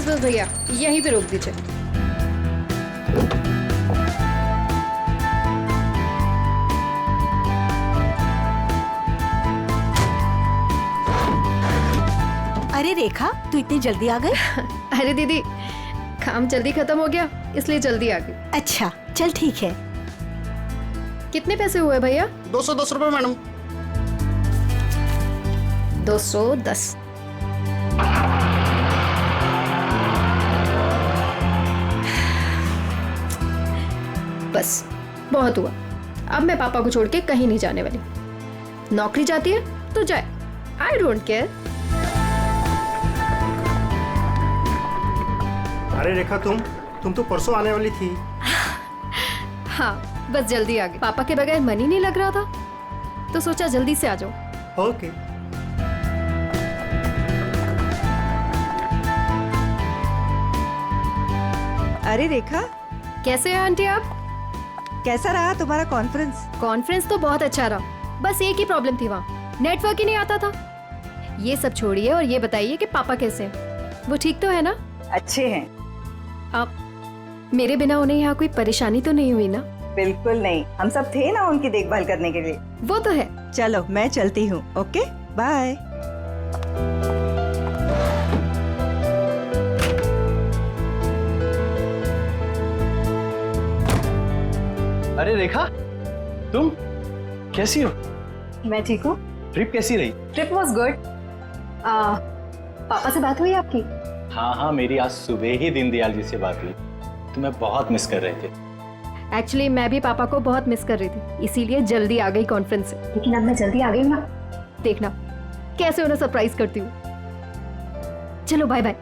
बस बस भैया, यहीं पे रोक दीजिए। अरे रेखा, तू इतनी जल्दी आ गई? अरे दीदी, काम जल्दी खत्म हो गया इसलिए जल्दी आ गई। अच्छा चल ठीक है। कितने पैसे हुए भैया? 210 रुपए मैडम। 210। बस बहुत हुआ। अब मैं पापा को छोड़ के कहीं नहीं जाने वाली। नौकरी जाती है तो जाए, आई डोंट केयर। अरे रेखा, तुम तो परसों आने वाली थी। हाँ, बस जल्दी आ गई। पापा के बगैर मन ही नहीं लग रहा था तो सोचा जल्दी से आ जाओ। ओके। अरे रेखा, कैसे हैं आंटी आप? कैसा रहा तुम्हारा कॉन्फ्रेंस? कॉन्फ्रेंस तो बहुत अच्छा रहा, बस एक ही प्रॉब्लम थी, वहाँ नेटवर्क ही नहीं आता था। ये सब छोड़िए और ये बताइए कि पापा कैसे हैं? वो ठीक तो है ना? अच्छे हैं। आप मेरे बिना उन्हें यहाँ कोई परेशानी तो नहीं हुई ना? बिल्कुल नहीं, हम सब थे ना उनकी देखभाल करने के लिए। वो तो है। चलो मैं चलती हूँ। Okay bye. अरे रेखा, तुम कैसी हो? मैं ठीक हूँ। ट्रिप कैसी रही? Trip was good. पापा से बात हुई आपकी? हाँ हाँ, मेरी आज सुबह ही दीनदयाल जी से बात हुई। तुम्हें बहुत मिस कर रहे थे। एक्चुअली मैं भी पापा को बहुत मिस कर रही थी, इसीलिए जल्दी आ गई कॉन्फ्रेंस से। लेकिन अब मैं जल्दी आ गई ना, देखना कैसे उन्हें सरप्राइज करती हूँ। चलो बाय बाय।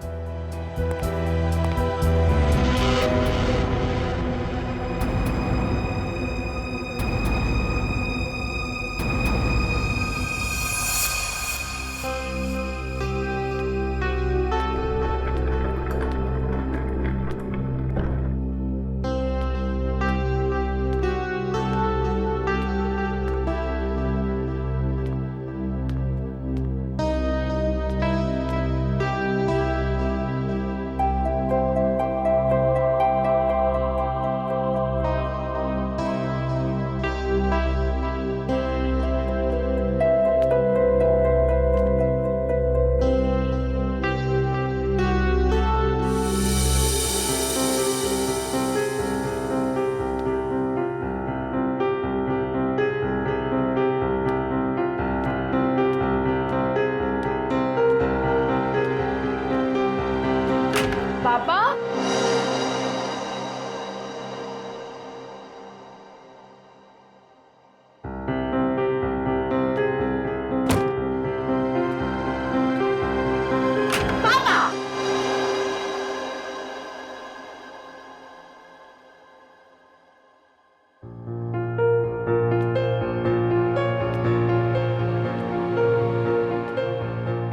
पापा,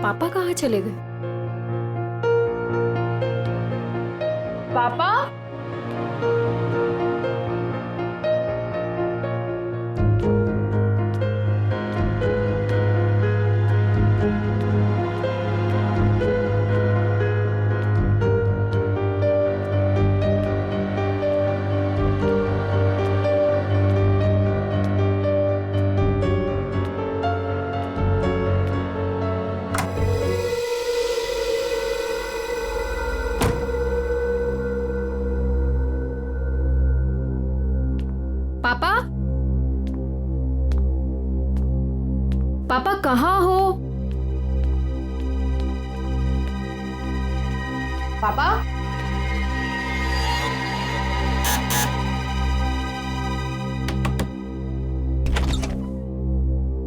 पापा कहाँ चले गए? पापा, पापा, पापा कहाँ हो? पापा,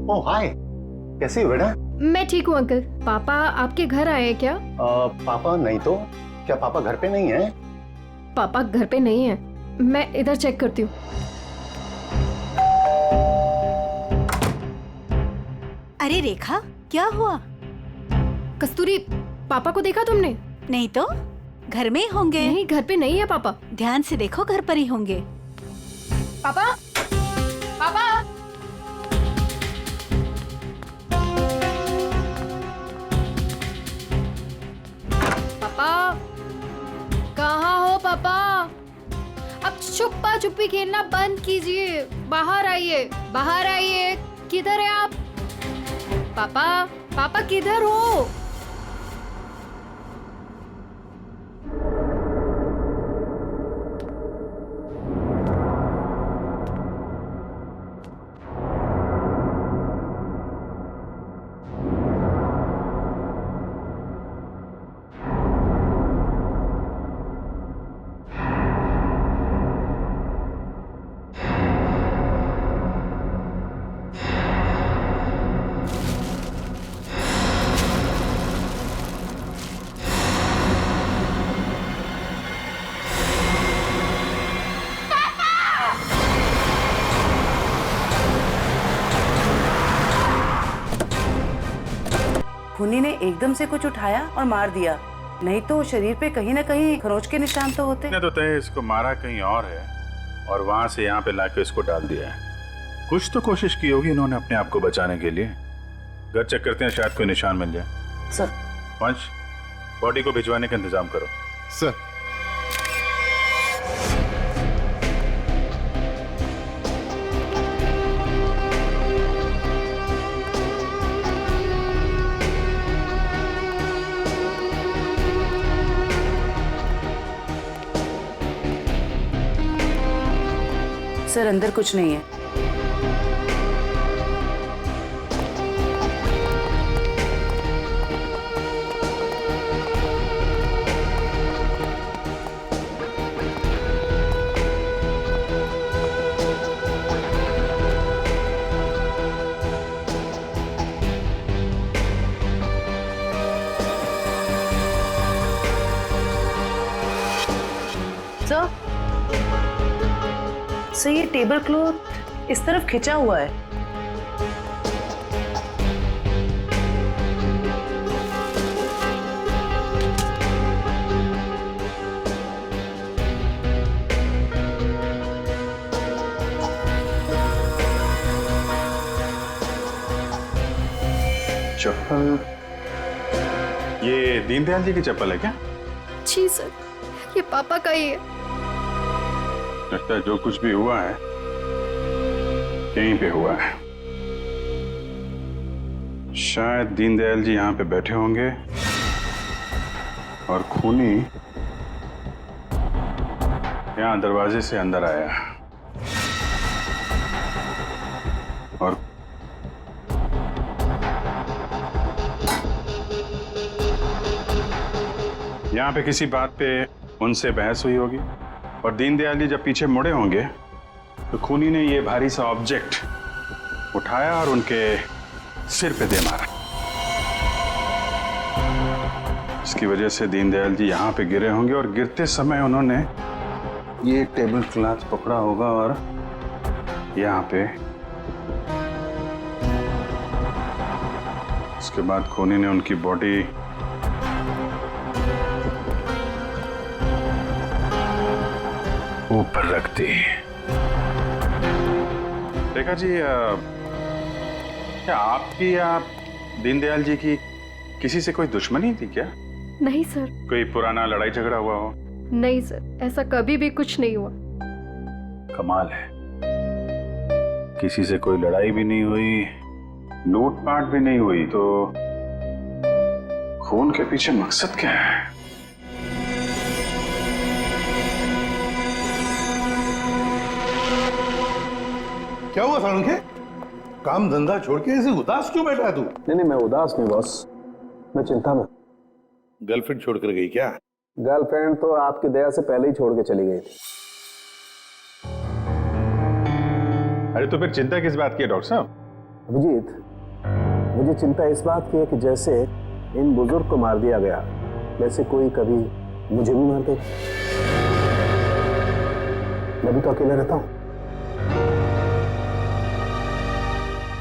ओह हाय, कैसी हो बेटा? मैं ठीक हूँ अंकल। पापा आपके घर आए हैं क्या? पापा नहीं तो। क्या पापा घर पे नहीं है? पापा घर पे नहीं है, मैं इधर चेक करती हूँ। अरे रेखा, क्या हुआ? कस्तूरी, पापा को देखा तुमने? नहीं तो, घर में ही होंगे। नहीं, घर पे नहीं है पापा। ध्यान से देखो, घर पर ही होंगे। पापा, पापा, पापा, छुपी खेलना बंद कीजिए, बाहर आइए, बाहर आइए। किधर है आप? पापा, पापा किधर हो? खूनी ने एकदम से कुछ उठाया और मार दिया, नहीं तो शरीर पे कहीं ना कहीं खरोंच के निशान तो होते। तो तय इसको मारा कहीं और है और वहां से यहाँ पे लाके इसको डाल दिया है। कुछ तो कोशिश की होगी इन्होंने अपने आप को बचाने के लिए। घर चेक करते हैं, शायद कोई निशान मिल जाए। सर, वंश, बॉडी को भिजवाने का इंतजाम करो। सर। सर अंदर कुछ नहीं है। सर, ये टेबल क्लॉथ इस तरफ खिंचा हुआ है। चप्पल, ये दीनदयाल जी की चप्पल है क्या? जी सर, ये पापा का ही है। लगता है जो कुछ भी हुआ है यहीं पे हुआ है। शायद दीनदयाल जी यहाँ पे बैठे होंगे और खूनी यहाँ दरवाजे से अंदर आया और यहाँ पे किसी बात पे उनसे बहस हुई होगी और दीनदयाल जी जब पीछे मुड़े होंगे तो खूनी ने ये भारी सा ऑब्जेक्ट उठाया और उनके सिर पे दे मारा। इसकी वजह से दीनदयाल जी यहाँ पे गिरे होंगे और गिरते समय उन्होंने ये टेबल क्लॉथ पकड़ा होगा और यहाँ पे उसके बाद खूनी ने उनकी बॉडी ऊपर रख दी। देखा जी, क्या आपकी या दीनदयाल जी की किसी से कोई दुश्मनी थी क्या? नहीं सर। कोई पुराना लड़ाई झगड़ा हुआ हो? नहीं सर, ऐसा कभी भी कुछ नहीं हुआ। कमाल है, किसी से कोई लड़ाई भी नहीं हुई, लूटपाट भी नहीं हुई, तो खून के पीछे मकसद क्या है? क्या हुआ सालुंखे? काम धंधा छोड़ के ऐसे उदास क्यों बैठा है तू? नहीं, मैं उदास नहीं बॉस, मैं चिंता में। गर्लफ्रेंड छोड़ कर गई क्या? गर्लफ्रेंड तो आपकी दया से पहले ही छोड़ के चली गई थी। अरे तो फिर चिंता किस बात की है डॉक्टर साहब? अभिजीत, मुझे चिंता इस बात की है कि जैसे इन बुजुर्ग को मार दिया गया, वैसे कोई कभी मुझे भी मार देगा। मैं भी तो अकेला रहता हूँ।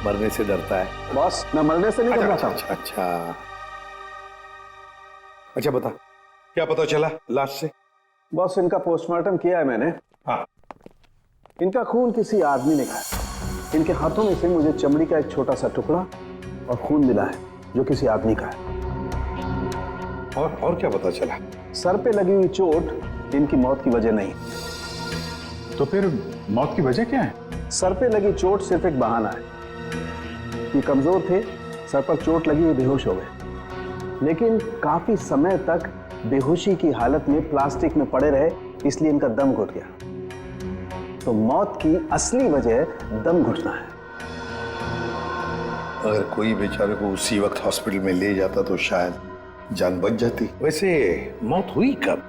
मरने से डरता है बॉस, मैं मरने से नहीं डरता। अच्छा बता, क्या पता चला लाश से? बॉस, इनका पोस्टमार्टम किया है मैंने। हाँ। इनका खून किसी आदमी ने खाया। इनके हाथों में से मुझे चमड़ी का एक छोटा सा टुकड़ा और खून मिला है जो किसी आदमी का है। और क्या पता चला? सर पे लगी हुई चोट इनकी मौत की वजह नहीं। तो फिर मौत की वजह क्या है? सर पे लगी चोट सिर्फ एक बहाना है। ये कमजोर थे, सर पर चोट लगी, ये बेहोश हो गए, लेकिन काफी समय तक बेहोशी की हालत में प्लास्टिक में पड़े रहे, इसलिए इनका दम घुट गया। तो मौत की असली वजह दम घुटना है। अगर कोई बेचारे को उसी वक्त हॉस्पिटल में ले जाता तो शायद जान बच जाती। वैसे मौत हुई कब,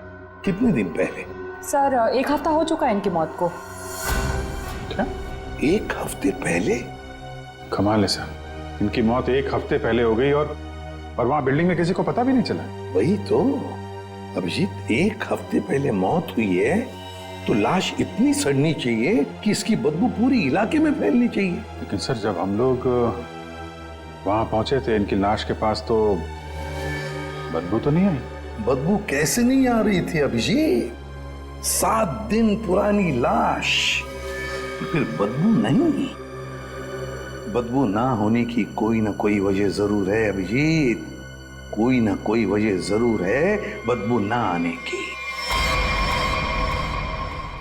कितने दिन पहले? सर 1 हफ्ता हो चुका है इनकी मौत को। क्या? 1 हफ्ते पहले? कमाल है सर, इनकी मौत 1 हफ्ते पहले हो गई और वहां बिल्डिंग में किसी को पता भी नहीं चला। वही तो अभिजीत, 1 हफ्ते पहले मौत हुई है तो लाश इतनी सड़नी चाहिए कि इसकी बदबू पूरी इलाके में फैलनी चाहिए। लेकिन सर जब हम लोग वहां पहुंचे थे इनकी लाश के पास तो बदबू तो नहीं आई। बदबू कैसे नहीं आ रही थी अभिजीत? 7 दिन पुरानी लाश, फिर बदबू नहीं? बदबू ना होने की कोई ना कोई वजह जरूर है अभिजीत, कोई ना कोई वजह जरूर है बदबू ना आने की।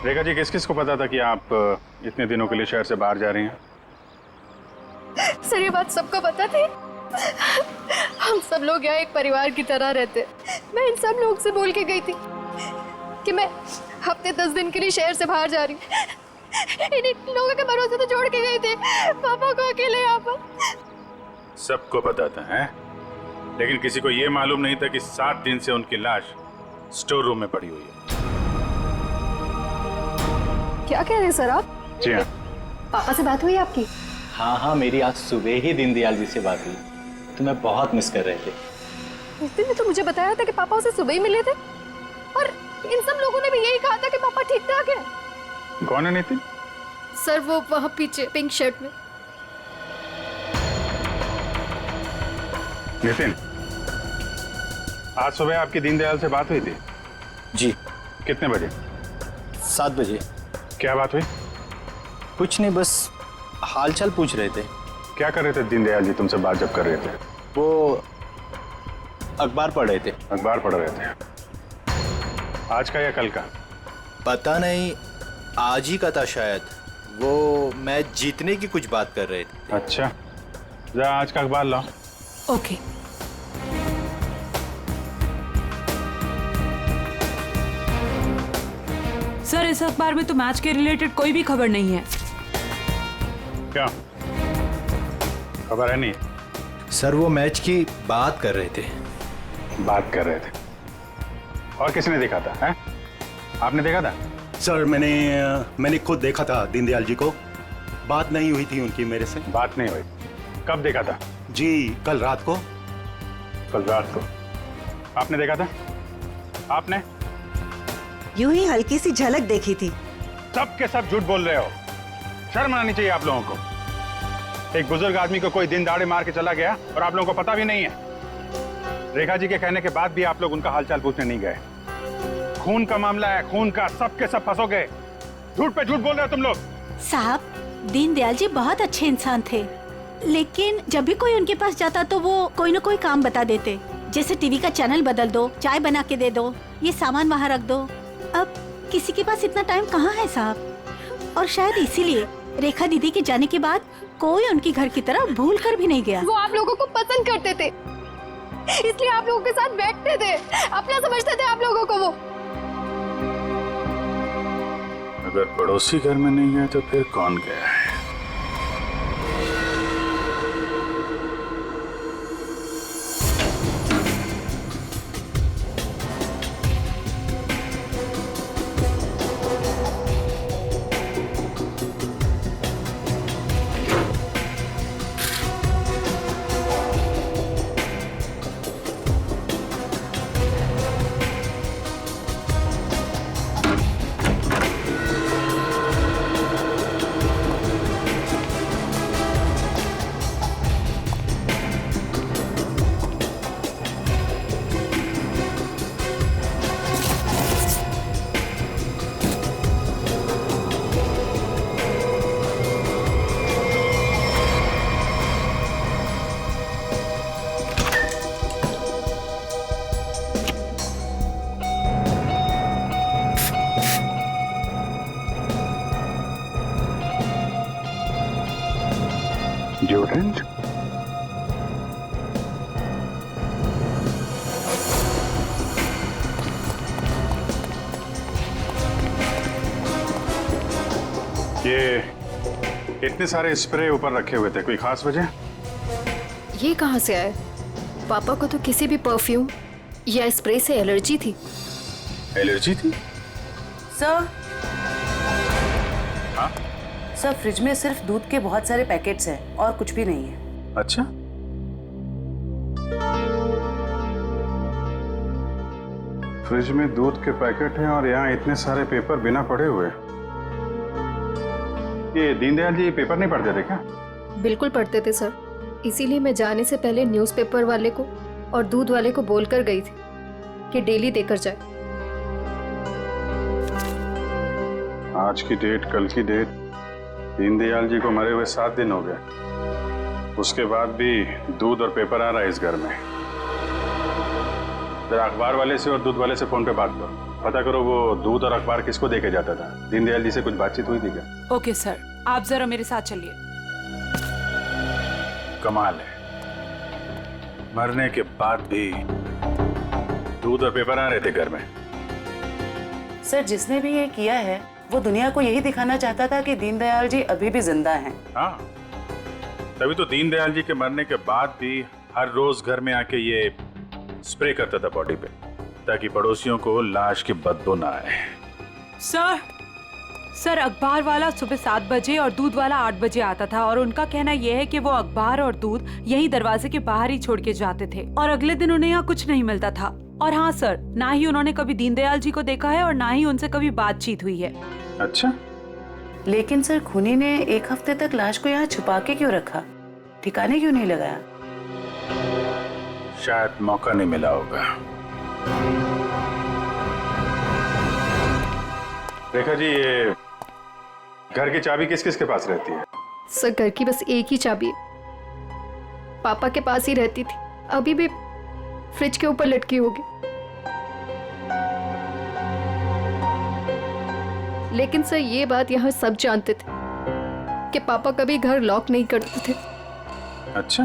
रेखा जी, किस किस को पता था कि आप इतने दिनों के लिए शहर से बाहर जा रही हैं? सर ये बात सबको पता थी। हम सब लोग यहाँ एक परिवार की तरह रहते। मैं इन सब लोग से बोल के गई थी कि मैं हफ्ते 10 दिन के लिए शहर से बाहर जा रही हूँ। इन लोगों के भरोसे तो छोड़ के गई थी पापा को अकेले यहाँ पर। सबको पता था हैं? लेकिन किसी को ये मालूम नहीं था कि 7 दिन से उनकी लाश स्टोर रूम में पड़ी हुई है। क्या कह रहे हैं सर आप? जी हाँ। पापा से बात हुई आपकी? हाँ, मेरी आज सुबह ही दीनदयाल जी से बात हुई। तुम्हें बहुत मिस कर रहे थे। उस दिन तो मुझे बताया था कि पापा उसे सुबह ही मिले थे और इन सब लोगों ने भी यही कहा था कि पापा ठीक ठाक है। कौन है नितिन? सर वो वहाँ पीछे पिंक शर्ट में। नितिन, आज सुबह आपकी दीनदयाल से बात हुई थी? जी। कितने बजे? 7 बजे। क्या बात हुई? कुछ नहीं, बस हालचाल पूछ रहे थे। क्या कर रहे थे दीनदयाल जी तुमसे बात जब कर रहे थे? वो अखबार पढ़ रहे थे। अखबार पढ़ रहे थे? आज का या कल का? पता नहीं, आज ही का था शायद। वो मैच जीतने की कुछ बात कर रहे थे। अच्छा, जा आज का अखबार लाओ। ओके। सर इस अखबार में तो मैच के रिलेटेड कोई भी खबर नहीं है। क्या खबर है? नहीं सर, वो मैच की बात कर रहे थे। बात कर रहे थे? और किसने देखा था? हैं? आपने देखा था? सर मैंने खुद देखा था दीनदयाल जी को। बात नहीं हुई थी उनकी मेरे से। बात नहीं हुई? कब देखा था? जी कल रात को। कल रात को? आपने देखा था? आपने? यूं ही हल्की सी झलक देखी थी। सब के सब झूठ बोल रहे हो। शर्म आनी चाहिए आप लोगों को। एक बुजुर्ग आदमी को कोई दिन दाड़े मार के चला गया और आप लोगों को पता भी नहीं है। रेखा जी के कहने के बाद भी आप लोग उनका हालचाल पूछने नहीं गए। खून का मामला है, खून का। सब के सब फंसोगे। झूठ पे झूठ बोल रहे हो तुम लोग। साहब, दीनदयाल जी बहुत अच्छे इंसान थे, लेकिन जब भी कोई उनके पास जाता तो वो कोई ना कोई काम बता देते। जैसे टीवी का चैनल बदल दो, चाय बना के दे दो, ये सामान वहाँ रख दो। अब किसी के पास इतना टाइम कहाँ है साहब। और शायद इसीलिए रेखा दीदी के जाने के बाद कोई उनकी घर की तरह भूल कर भी नहीं गया। वो आप लोगों को पसंद करते थे, इसलिए आप लोगों के साथ बैठते थे, अपना समझते थे आप लोगों को वो। अगर पड़ोसी घर में नहीं है तो फिर कौन गया है? डिओड्रेंट? ये इतने सारे स्प्रे ऊपर रखे हुए थे, कोई खास वजह? ये कहाँ से आए? पापा को तो किसी भी परफ्यूम या स्प्रे से एलर्जी थी। एलर्जी थी? सर, हाँ? सर फ्रिज में सिर्फ दूध के बहुत सारे पैकेट्स हैं और कुछ भी नहीं है। अच्छा, फ्रिज में दूध के पैकेट हैं और यहाँ इतने सारे पेपर बिना पढ़े हुए। ये दीनदयाल जी पेपर नहीं पढ़ते थे क्या? बिल्कुल पढ़ते थे सर, इसीलिए मैं जाने से पहले न्यूज़पेपर वाले को और दूध वाले को बोलकर गई थी कि डेली देकर जाए। आज की डेट, कल की डेट, दीनदयाल जी को मरे हुए 7 दिन हो गए। उसके बाद भी दूध और पेपर आ रहा है इस घर में। जरा अखबार वाले से और दूध वाले से फोन पे बात करो, पता करो वो दूध और अखबार किसको देके जाता था। दीनदयाल जी से कुछ बातचीत हुई थी क्या? ओके सर, आप जरा मेरे साथ चलिए। कमाल है, मरने के बाद भी दूध और पेपर आ रहे थे घर में। सर, जिसने भी ये किया है वो दुनिया को यही दिखाना चाहता था कि दीनदयाल जी अभी भी जिंदा हैं। हाँ, तभी तो दीनदयाल जी के मरने के बाद भी हर रोज घर में आके ये स्प्रे करता था बॉडी पे, ताकि पड़ोसियों को लाश की बदबू ना आए। सर अखबार वाला सुबह 7 बजे और दूध वाला 8 बजे आता था और उनका कहना यह है कि वो अखबार और दूध यही दरवाजे के बाहर ही छोड़ के जाते थे और अगले दिन उन्हें यहाँ कुछ नहीं मिलता था। और हाँ सर, ना ही उन्होंने कभी दीनदयाल जी को देखा है और ना ही उनसे कभी बातचीत हुई है। अच्छा, लेकिन सर खूनी ने 1 हफ्ते तक लाश को यहाँ छुपा के क्यों रखा? ठिकाने क्यों नहीं लगाया? शायद मौका नहीं मिला होगा। देखा जी, ये घर की चाबी किस किस के पास रहती है? सर, घर की बस एक ही चाबी है, पापा के पास ही रहती थी, अभी भी फ्रिज के ऊपर लटकी होगी। लेकिन सर, ये बात यहाँ सब जानते थे कि पापा कभी घर लॉक नहीं करते थे। अच्छा,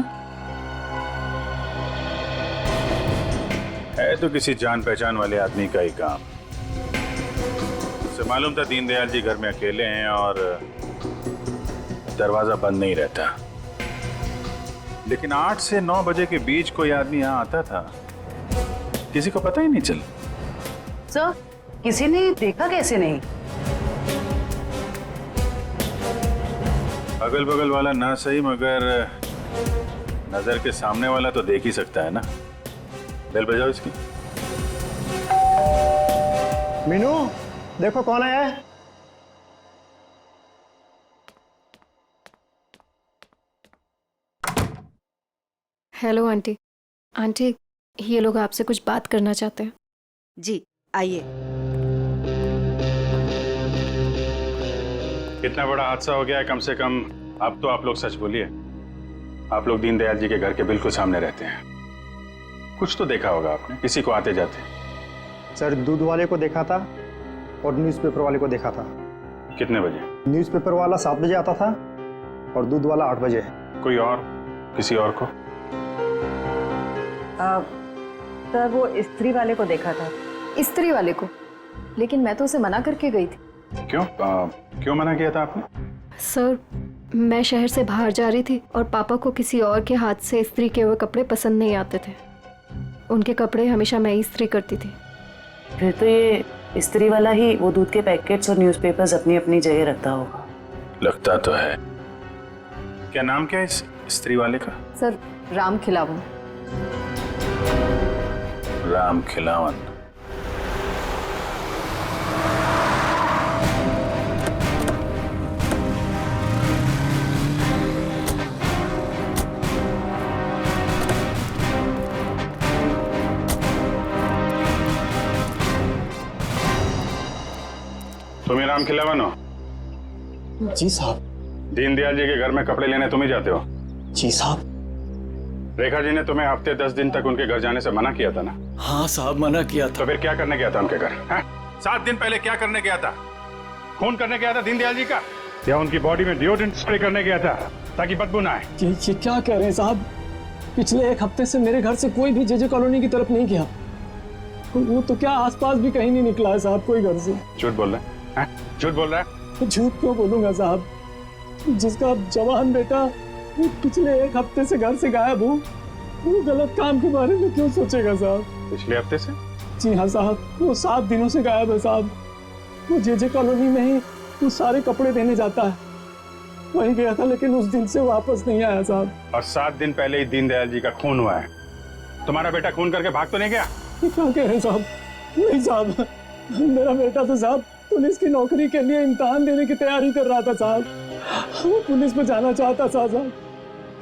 है तो किसी जान पहचान वाले आदमी का ही काम। उसे मालूम था दीनदयाल जी घर में अकेले हैं और दरवाजा बंद नहीं रहता। लेकिन 8 से 9 बजे के बीच कोई आदमी यहाँ आता था, किसी को पता ही नहीं चला। सर, किसी ने देखा कैसे नहीं? अगल बगल वाला ना सही, मगर नजर के सामने वाला तो देख ही सकता है ना। बेल बजाओ इसकी। मीनू, देखो कौन आया है। Hello aunty. आंटी, ये लोग आपसे कुछ बात करना चाहते हैं। जी आइए। इतना बड़ा हादसा हो गया है, कम से कम अब तो आप लोग सच बोलिए। आप लोग दीनदयाल जी के घर के बिल्कुल सामने रहते हैं, कुछ तो देखा होगा आपने, किसी को आते जाते। सर, दूध वाले को देखा था और न्यूज़पेपर वाले को देखा था। कितने बजे? न्यूज़पेपर वाला 7 बजे आता था और दूध वाला 8 बजे। कोई और, किसी और को? सर, वो स्त्री वाले को देखा था। स्त्री वाले को? लेकिन मैं तो उसे मना करके गई थी। क्यों? क्यों मना किया था आपने? सर, मैं शहर से बाहर जा रही थी और पापा को किसी और के हाथ से इस्त्री किए हुए कपड़े पसंद नहीं आते थे। उनके कपड़े हमेशा मैं इस्त्री करती थी। फिर तो ये स्त्री वाला ही वो दूध के पैकेट्स और न्यूज़पेपर्स अपनी अपनी जगह रखता होगा। लगता तो है। क्या नाम क्या है इस स्त्री वाले का? सर, राम खिलावन। राम खिलावन। तुम ही राम खिलावन हो? जी साहब। दीनदयाल जी के घर में कपड़े लेने तुम ही जाते हो? जी साहब। रेखा जी ने तुम्हें हफ्ते 10 दिन तक उनके घर जाने से मना किया था ना? हाँ साहब, मना किया था। तो फिर क्या करने गया था उनके घर? 7 दिन पहले क्या करने गया था? खून करने गया था दीनदयाल जी का, या उनकी बॉडी में डिओड्रेंट स्प्रे करने गया था? ताकि बदबू ना आए। ये क्या कह रहे हैं साहब? पिछले एक हफ्ते से मेरे घर से कोई भी जेजे कॉलोनी की तरफ नहीं गया। वो तो क्या आसपास भी कहीं नहीं निकला है साहब, कोई घर से। झूठ बोल रहा है? झूठ बोल रहा है? झूठ क्यों बोलूंगा साहब? जिसका जवान बेटा वो पिछले एक हफ्ते से घर से गायब हो, वो गलत काम के बारे में क्यों सोचेगा साहब? पिछले हफ्ते से? जी हाँ साहब, वो 7 दिनों से गायब है साहब। वो जेजे कॉलोनी में ही वो सारे कपड़े देने जाता है, वहीं गया था, लेकिन उस दिन से वापस नहीं आया साहब। और 7 दिन पहले ही दीनदयाल जी का खून हुआ है। तुम्हारा बेटा खून करके भाग तो नहीं गया? ये क्या कह रहे हैं साहब? नहीं साहब, मेरा बेटा तो साहब पुलिस की नौकरी के लिए इम्तिहान देने की तैयारी कर रहा था साहब। वो पुलिस में जाना चाहता था साहब।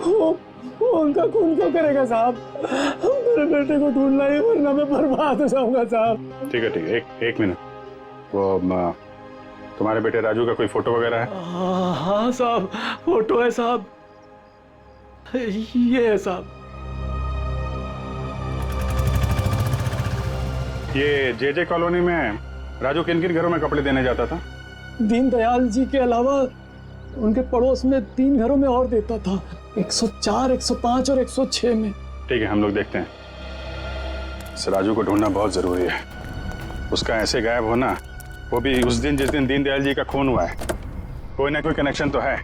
वो उनका खून क्यों करेगा साहब? मेरे बेटे को ढूंढना ही, वरना मैं बर्बाद हो जाऊंगा साहब। ठीक है, एक मिनट। वो तुम्हारे बेटे राजू का कोई फोटो वगैरह है? हाँ साहब, फोटो है साहब, ये है साहब। ये जेजे कॉलोनी में राजू किन किन घरों में कपड़े देने जाता था? दीनदयाल जी के अलावा उनके पड़ोस में 3 घरों में और देता था, 104, 105 और 106 में। ठीक है, हम लोग देखते हैं। इस राजू को ढूंढना बहुत जरूरी है। उसका ऐसे गायब होना, वो भी उस दिन जिस दिन दीनदयाल जी का खून हुआ है, कोई ना कोई कनेक्शन तो है।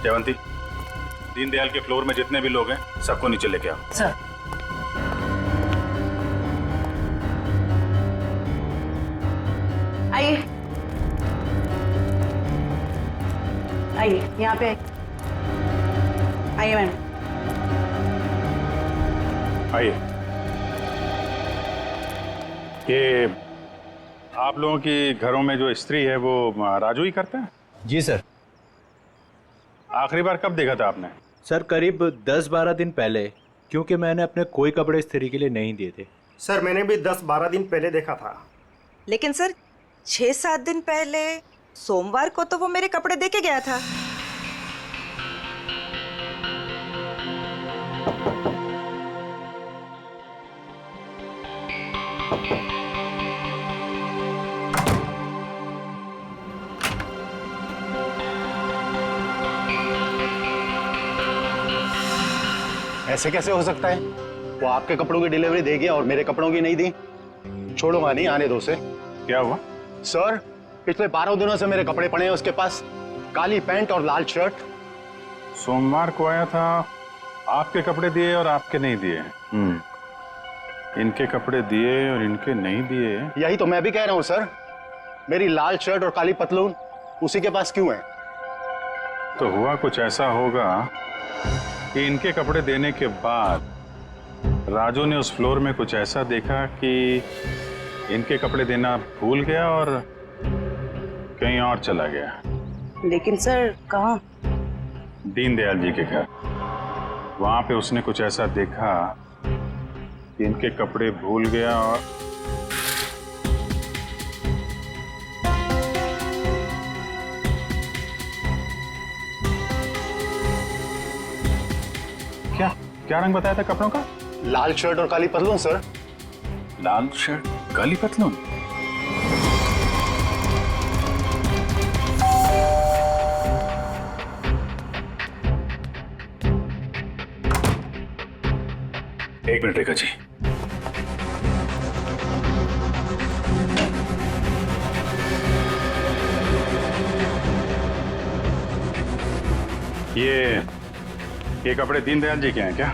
जयवंती, दीनदयाल के फ्लोर में जितने भी लोग हैं सबको नीचे लेके आओ। सर। आइए आइए, यहाँ पे आइए मैम। आइए। ये आप लोगों की घरों में जो स्त्री है वो राजू ही करता है? जी सर। आखिरी बार कब देखा था आपने? सर करीब 10-12 दिन पहले, क्योंकि मैंने अपने कोई कपड़े स्त्री के लिए नहीं दिए थे। सर मैंने भी 10-12 दिन पहले देखा था। लेकिन सर 6-7 दिन पहले सोमवार को तो वो मेरे कपड़े दे के गया था। ऐसे कैसे हो सकता है? वो आपके कपड़ों की डिलीवरी दे गया और मेरे कपड़ों की नहीं दी। छोड़ूंगा नहीं, आने दो उसे। क्या हुआ? सर पिछले 12 दिनों से मेरे कपड़े पड़े हैं उसके पास, काली पैंट और लाल शर्ट। सोमवार को आया था, आपके कपड़े दिए और आपके नहीं दिए। इनके कपड़े दिए और इनके नहीं दिए। यही तो मैं भी कह रहा हूँ सर, मेरी लाल शर्ट और काली पतलून उसी के पास क्यों है? तो हुआ कुछ ऐसा होगा कि इनके कपड़े देने के बाद राजू ने उस फ्लोर में कुछ ऐसा देखा कि इनके कपड़े देना भूल गया और कहीं और चला गया। लेकिन सर कहाँ? दीनदयाल जी के घर। वहां पे उसने कुछ ऐसा देखा कि इनके कपड़े भूल गया और क्या रंग बताया था कपड़ों का? लाल शर्ट और काली पतलून सर। लाल शर्ट काली पतलून? एक मिनट रेखा जी। ये कपड़े दीनदयाल जी के हैं क्या?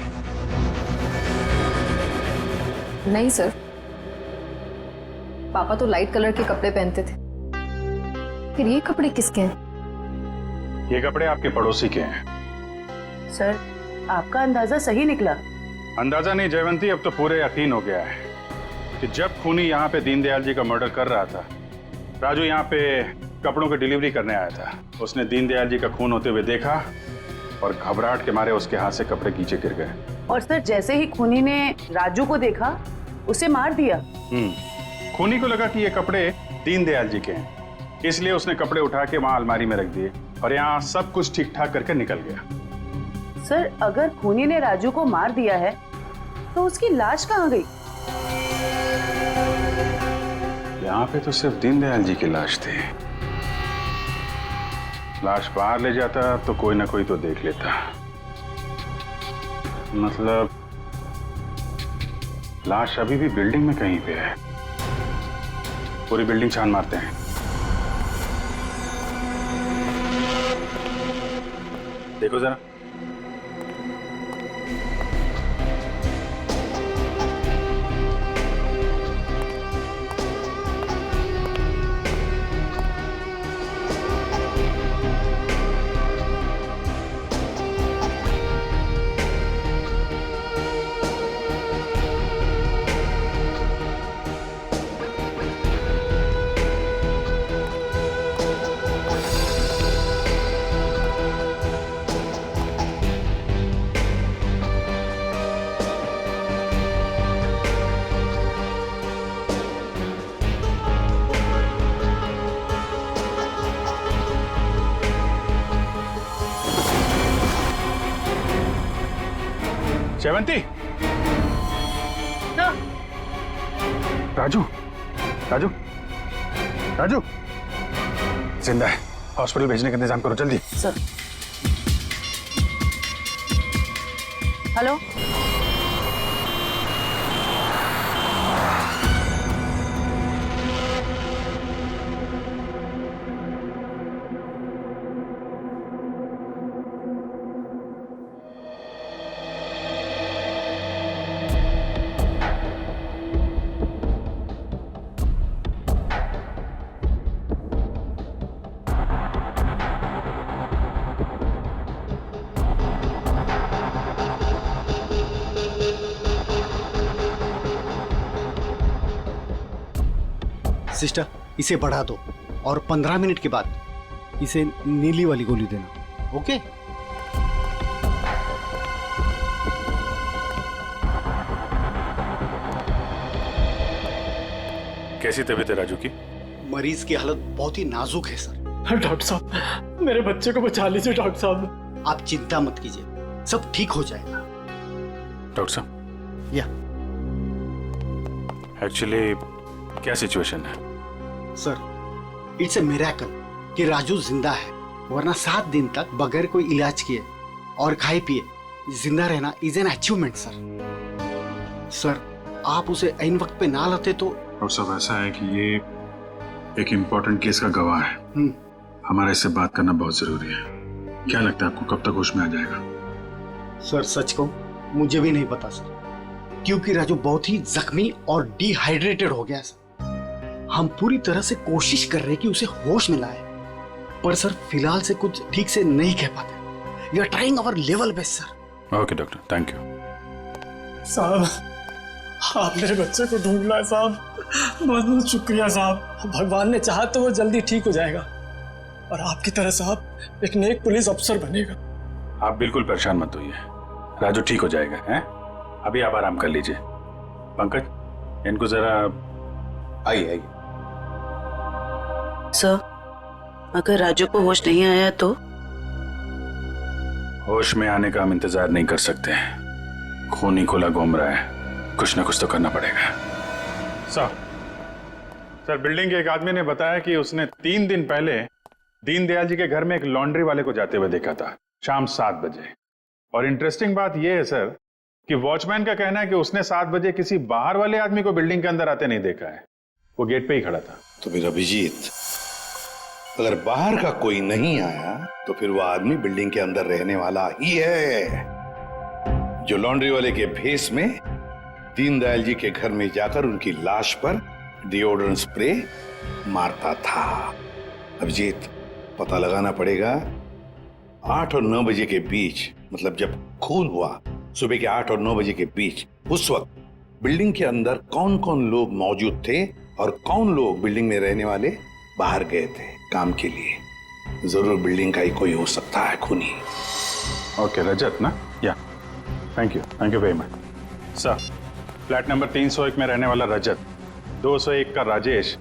नहीं सर, पापा तो लाइट कलर के कपड़े पहनते थे। फिर ये कपड़े किसके हैं? ये कपड़े आपके पड़ोसी के हैं। सर आपका अंदाजा सही निकला। अंदाजा नहीं जयवंती, अब तो पूरे यकीन हो गया है कि जब खूनी यहाँ पे दीनदयाल जी का मर्डर कर रहा था, राजू यहाँ पे कपड़ों की डिलीवरी करने आया था। उसने दीनदयाल जी का खून होते हुए देखा और घबराहट के मारे उसके हाथ से कपड़े नीचे गिर गए। और सर जैसे ही खूनी ने राजू को देखा उसे मार दिया। खूनी को लगा कि ये कपड़े दीनदयाल जी के हैं, इसलिए उसने कपड़े उठा के वहां अलमारी में रख दिए और यहाँ सब कुछ ठीक ठाक करके निकल गया। सर अगर खूनी ने राजू को मार दिया है तो उसकी लाश कहाँ गई? यहाँ पे तो सिर्फ दीनदयाल जी की लाश थी। लाश बाहर ले जाता तो कोई ना कोई तो देख लेता। मतलब लाश अभी भी बिल्डिंग में कहीं पे है। पूरी बिल्डिंग छान मारते हैं। देखो जरा। जयवंती, राजू, राजू, राजू, जिंदा है। हॉस्पिटल भेजने का इंतजाम करो जल्दी। सर। हेलो। सिस्टर इसे बढ़ा दो और 15 मिनट के बाद इसे नीली वाली गोली देना। ओके? कैसी तबीयत है राजू की? मरीज की हालत बहुत ही नाजुक है सर। डॉक्टर साहब मेरे बच्चे को बचा लीजिए डॉक्टर साहब। आप चिंता मत कीजिए, सब ठीक हो जाएगा। डॉक्टर साहब, या एक्चुअली क्या सिचुएशन है? सर इट्स ए मिरेकल कि राजू जिंदा है, वरना 7 दिन तक बगैर कोई इलाज किए और खाए पिए जिंदा रहना is an achievement sir. Sir आप उसे ऐन वक्त पे ना लाते तो। और सब ऐसा है कि ये एक इम्पोर्टेंट केस का गवाह है। हमारा इससे बात करना बहुत जरूरी है। क्या लगता है आपको कब तक होश में आ जाएगा? सर सच कहूं मुझे भी नहीं पता सर, क्योंकि राजू बहुत ही जख्मी और डिहाइड्रेटेड हो गया सर। हम पूरी तरह से कोशिश कर रहे हैं कि उसे होश में लाए, पर सर फिलहाल से कुछ ठीक से नहीं कह पाते। We are trying our level best sir. Okay doctor, thank you. साहब आप मेरे बच्चे को ढूंढ लाए साहब, बहुत बहुत शुक्रिया साहब। भगवान ने चाहा तो वो जल्दी ठीक हो जाएगा और आपकी तरह साहब एक नेक पुलिस अफसर बनेगा। आप बिल्कुल परेशान मत होइए, राजू ठीक हो जाएगा। हैं? अभी आप आराम कर लीजिए। पंकज इनको जरा आइए। सर अगर राजू को होश नहीं आया तो? होश में आने का हम इंतजार नहीं कर सकते। खूनी खुला घूम रहा है, कुछ ना कुछ तो करना पड़ेगा। सर बिल्डिंग के एक आदमी ने बताया कि उसने 3 दिन पहले दीनदयाल जी के घर में एक लॉन्ड्री वाले को जाते हुए देखा था शाम 7 बजे। और इंटरेस्टिंग बात यह है सर कि वॉचमैन का कहना है कि उसने 7 बजे किसी बाहर वाले आदमी को बिल्डिंग के अंदर आते नहीं देखा है, वो गेट पे ही खड़ा था। तो फिर अभिजीत, अगर बाहर का कोई नहीं आया तो फिर वो आदमी बिल्डिंग के अंदर रहने वाला ही है, जो लॉन्ड्री वाले के भेस में दीनदयाल जी के घर में जाकर उनकी लाश पर डिओड्रेंट स्प्रे मारता था। अभिजीत पता लगाना पड़ेगा 8 और 9 बजे के बीच, मतलब जब खून हुआ सुबह के 8 और 9 बजे के बीच, उस वक्त बिल्डिंग के अंदर कौन कौन लोग मौजूद थे और कौन लोग बिल्डिंग में रहने वाले बाहर गए थे। काम के लिए। जरूर बिल्डिंग का ही कोई हो सकता है खूनी। ओके रजत ना, या thank you very much sir. Flat number 301 में रहने वाला रजत, 201 का राजेश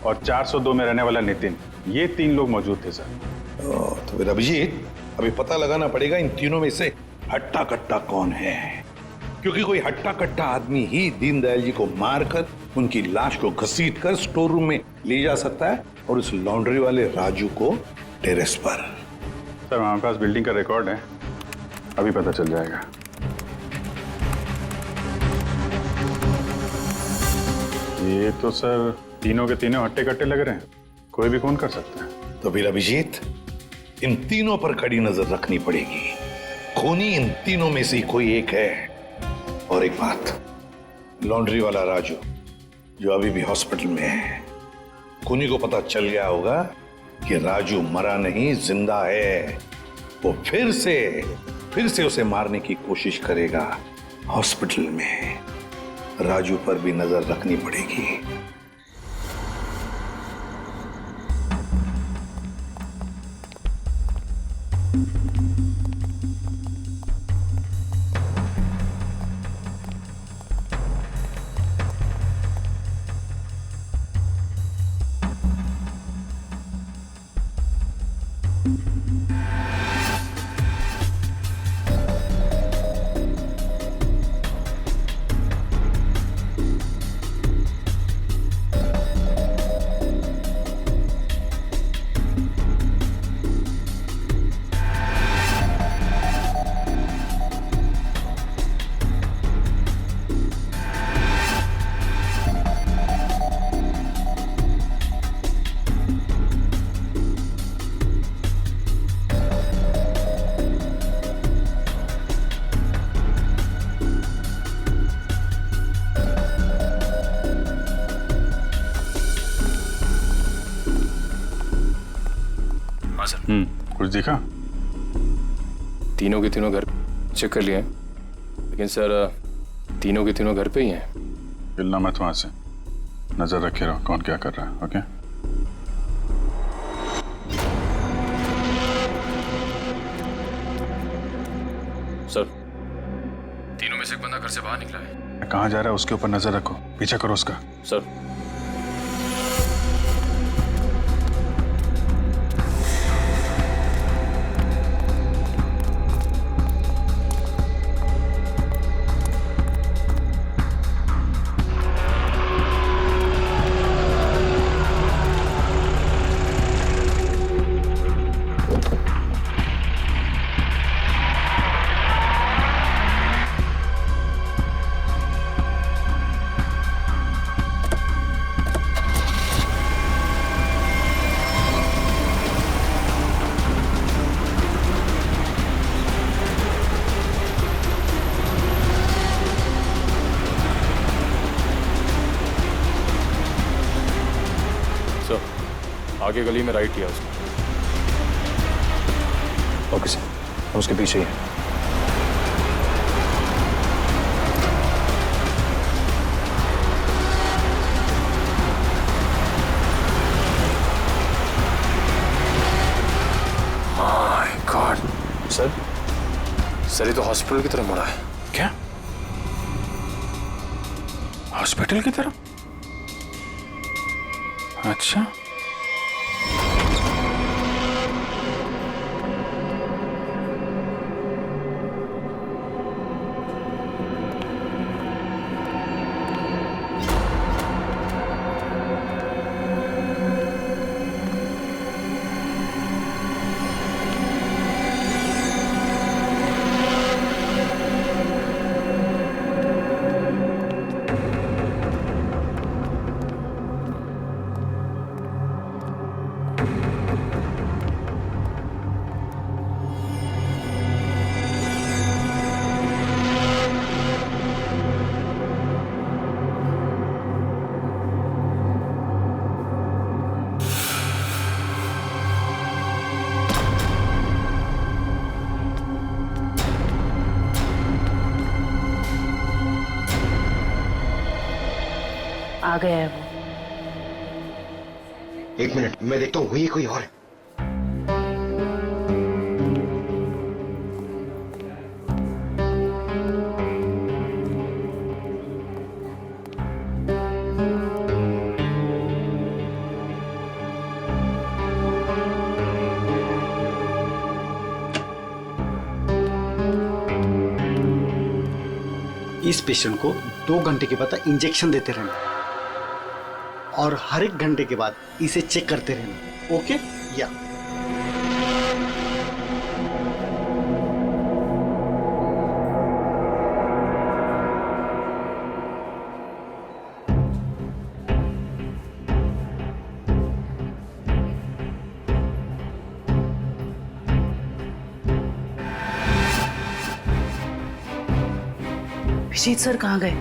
और 402 में रहने वाला नितिन, ये 3 लोग मौजूद थे सर। तो फिर अभिजीत, अभी पता लगाना पड़ेगा इन तीनों में से हट्टा कट्टा कौन है, क्योंकि कोई हट्टा कट्टा आदमी ही दीनदयाल जी को मारकर उनकी लाश को घसीट कर स्टोर रूम में ले जा सकता है और उस लॉन्ड्री वाले राजू को टेरेस पर। सर हमारे पास बिल्डिंग का रिकॉर्ड है, अभी पता चल जाएगा। ये तो सर तीनों के तीनों हट्टे कट्टे लग रहे हैं, कोई भी खून कर सकता है। तो फिर अभिजीत, इन तीनों पर कड़ी नजर रखनी पड़ेगी। खूनी इन तीनों में से कोई एक है। और एक बात, लॉन्ड्री वाला राजू जो अभी भी हॉस्पिटल में है, खूनी को पता चल गया होगा कि राजू मरा नहीं, जिंदा है। वो फिर से उसे मारने की कोशिश करेगा हॉस्पिटल में। राजू पर भी नजर रखनी पड़ेगी। कुछ दिखा? तीनों के तीनों घर चेक कर लिए, लेकिन सर तीनों के तीनों घर पे ही हैं। हिलना मत वहां से, नजर रखे रहो कौन क्या कर रहा है। ओके सर, तीनों में से एक बंदा घर से बाहर निकला है। कहाँ जा रहा है उसके ऊपर नजर रखो, पीछा करो उसका। सर आगे गली में राइट किया उसने। ओके सर, हम उसके पीछे ही हैं। माय गॉड सर ये तो हॉस्पिटल की तरफ मुड़ा है। क्या हॉस्पिटल की तरफ? अच्छा आ गया है वो। एक मिनट, मैं देखता हूँ हुई कोई और है। इस पेशेंट को 2 घंटे के बाद इंजेक्शन देते रहना और हर 1 घंटे के बाद इसे चेक करते रहना। ओके या अभिजीत सर कहाँ गए?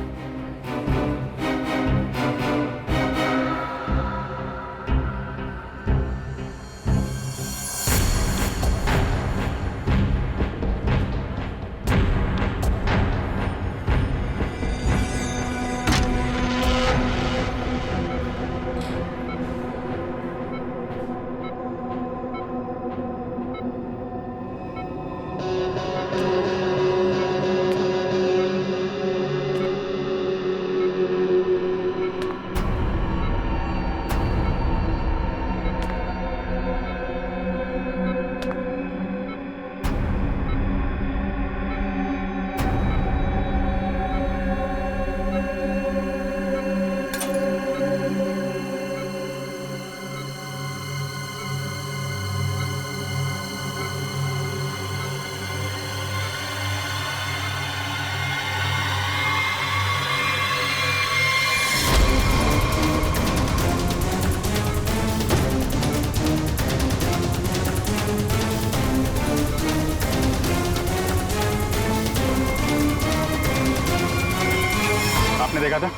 आपने देखा था?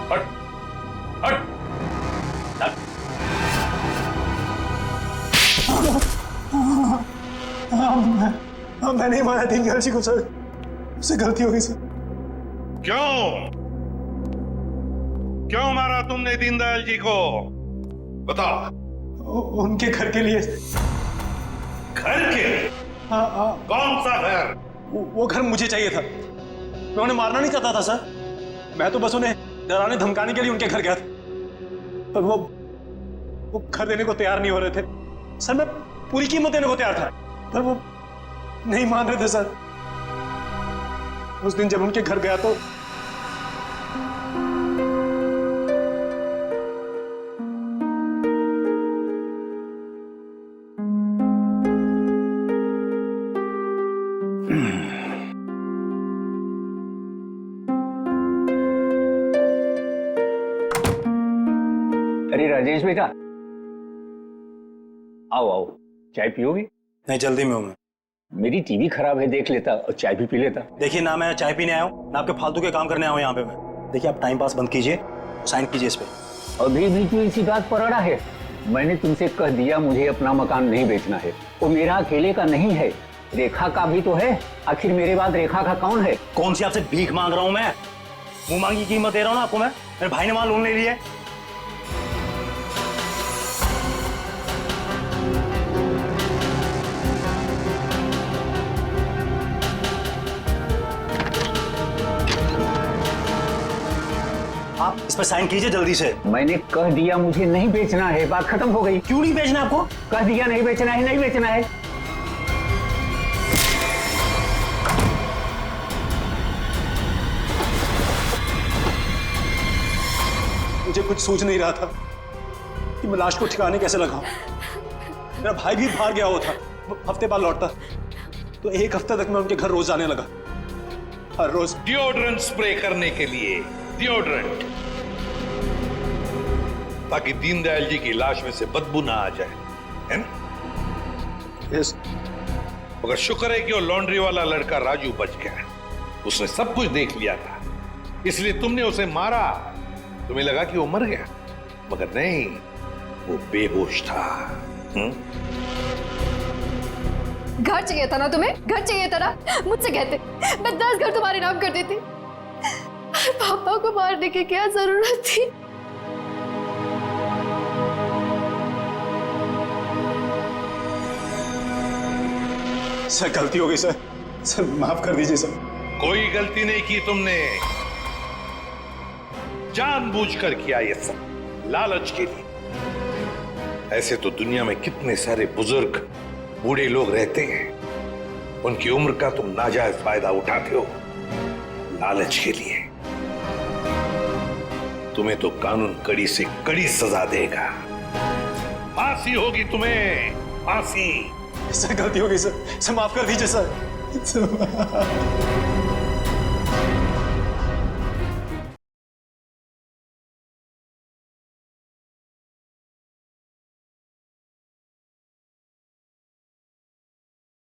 हट, हट, हट। मैं नहीं मारा दीनदयाल जी को सर, उससे गलती हो गई सर। क्यों मारा तुमने दीनदयाल जी को? बताओ। उनके घर के लिए। घर के? हाँ। कौन सा घर? वो घर मुझे चाहिए था। मैं उन्हें मारना नहीं चाहता था सर, मैं तो बस उन्हें डराने धमकाने के लिए उनके घर गया था, पर वो घर देने को तैयार नहीं हो रहे थे सर। मैं पूरी कीमत देने को तैयार था, पर वो नहीं मान रहे थे सर। उस दिन जब उनके घर गया तो अरे राजेश बेटा, आओ आओ, चाय पियोगे? नहीं, जल्दी में हूं मैं। मेरी टीवी खराब है, देख लेता और चाय भी पी लेता। देखिए ना, मैं चाय पीने आया हूँ ना आपके फालतू के काम करने आया हूँ यहाँ पे मैं। देखिए आप टाइम पास बंद कीजिए, साइन कीजिए इस पे। अभी भी तू इसी बात पर अड़ा है? मैंने तुमसे कह दिया मुझे अपना मकान नहीं बेचना है। वो मेरा अकेले का नहीं है, रेखा का भी तो है। आखिर मेरे बाद रेखा का कौन है? कौन सी आपसे भीख मांग रहा हूँ मैं? मुंह मांगी कीमत दे रहा हूँ ना आपको मैं। मेरे भाई ने वहां लोन ले लिया है। आप इस पर साइन कीजिए जल्दी से। मैंने कह दिया मुझे नहीं बेचना है, बात खत्म हो गई। क्यों नहीं बेचना आपको? कह दिया नहीं बेचना है, नहीं बेचना है। मुझे कुछ सोच नहीं रहा था कि मैं लाश को ठिकाने कैसे लगाऊं। मेरा भाई भी बाहर गया हुआ था, हफ्ते बाद लौटता, तो 1 हफ्ते तक मैं उनके घर रोज जाने लगा, हर रोज। डिओड्रेंट स्प्रे करने के लिए, डिओड्रेंट, ताकि दीनदयाल जी की लाश में से बदबू ना आ जाए, है ना? यस। मगर शुक्र है कि वो लॉन्ड्री वाला लड़का राजू बच गया। उसने सब कुछ देख लिया था, इसलिए तुमने उसे मारा। तुम्हें लगा कि वो मर गया, मगर नहीं, वो बेहोश था। घर चाहिए था ना तुम्हें, घर चाहिए था ना, मुझसे कहते मैं 10 घर तुम्हारे नाम कर देती। पापा को मारने की क्या जरूरत थी? सर गलती हो गई सर माफ कर दीजिए सर। कोई गलती नहीं की तुमने, जानबूझकर किया ये सब, लालच के लिए। ऐसे तो दुनिया में कितने सारे बुजुर्ग बूढ़े लोग रहते हैं, उनकी उम्र का तुम नाजायज फायदा उठाते हो लालच के लिए। तुम्हें तो कानून कड़ी से कड़ी सजा देगा, फांसी होगी तुम्हें, फांसी। सर गलती हो गई सर माफ कर दीजिए सर।